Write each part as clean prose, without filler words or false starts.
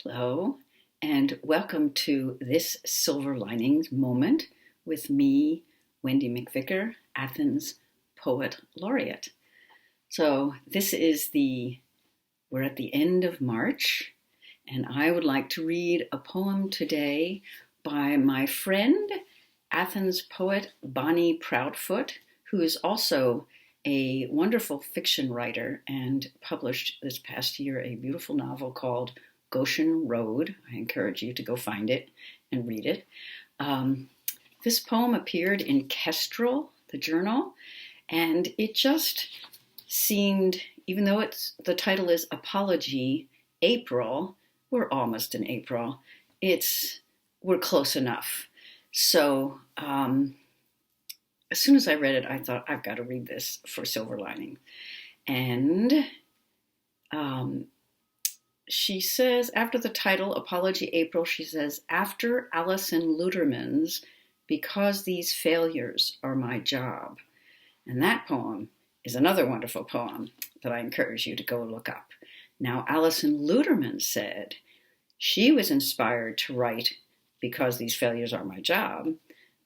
Hello, and welcome to this Silver Linings Moment with me, Wendy McVicker, Athens Poet Laureate. So we're at the end of March, and I would like to read a poem today by my friend, Athens poet Bonnie Proudfoot, who is also a wonderful fiction writer and published this past year a beautiful novel called Goshen Road. I encourage you to go find it and read it. This poem appeared in Kestrel, the journal, and it just seemed, even though the title is Apology April, we're almost in April, we're close enough. So as soon as I read it, I thought, I've got to read this for Silver Lining. And she says, after the title, Apology April, she says, after Alison Luterman's Because These Failures Are My Job. And that poem is another wonderful poem that I encourage you to go look up. Now, Alison Luterman said she was inspired to write Because These Failures Are My Job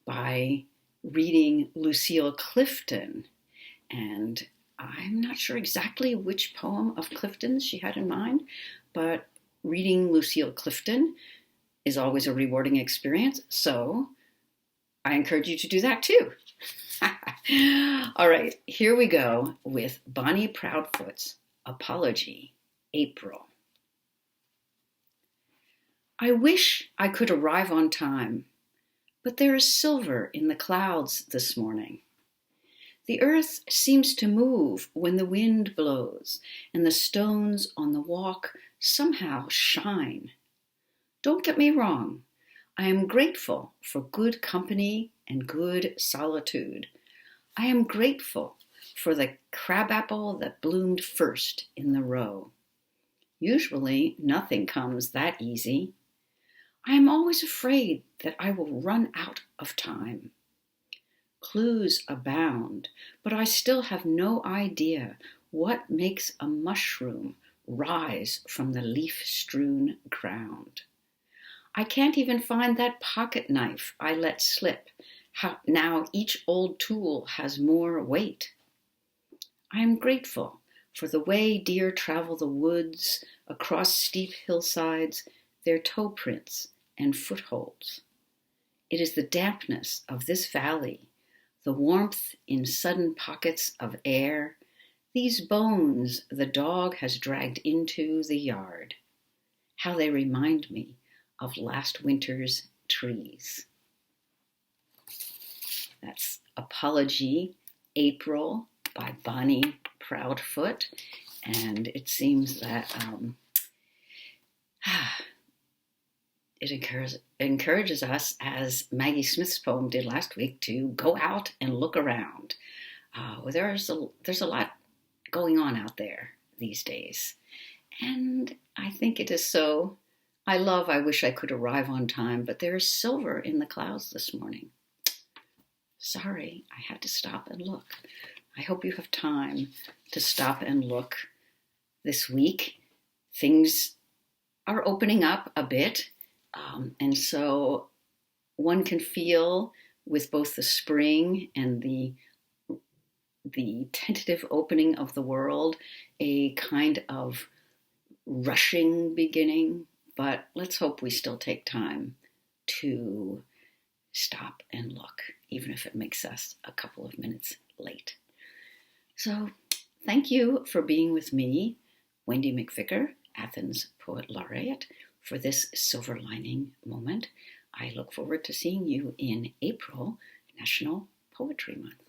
by reading Lucille Clifton. And I'm not sure exactly which poem of Clifton's she had in mind, but reading Lucille Clifton is always a rewarding experience, so I encourage you to do that too. All right, here we go with Bonnie Proudfoot's Apology, April. I wish I could arrive on time, but there is silver in the clouds this morning. The earth seems to move when the wind blows, and the stones on the walk somehow shine. Don't get me wrong. I am grateful for good company and good solitude. I am grateful for the crabapple that bloomed first in the row. Usually, nothing comes that easy. I am always afraid that I will run out of time. Clues abound, but I still have no idea what makes a mushroom rise from the leaf-strewn ground. I can't even find that pocket knife I let slip. Now each old tool has more weight. I am grateful for the way deer travel the woods across steep hillsides, their toe prints and footholds. It is the dampness of this valley, the warmth in sudden pockets of air, these bones the dog has dragged into the yard. How they remind me of last winter's trees. That's Apology April by Bonnie Proudfoot. And it seems that it encourages us, as Maggie Smith's poem did last week, to go out and look around. There's a lot going on out there these days. And I think it is so. I wish I could arrive on time, but there is silver in the clouds this morning. Sorry, I had to stop and look. I hope you have time to stop and look this week. Things are opening up a bit. And so one can feel, with both the spring and the tentative opening of the world, a kind of rushing beginning. But let's hope we still take time to stop and look, even if it makes us a couple of minutes late. So thank you for being with me, Wendy McVicker, Athens Poet Laureate, for this Silver Lining Moment. I look forward to seeing you in April, National Poetry Month.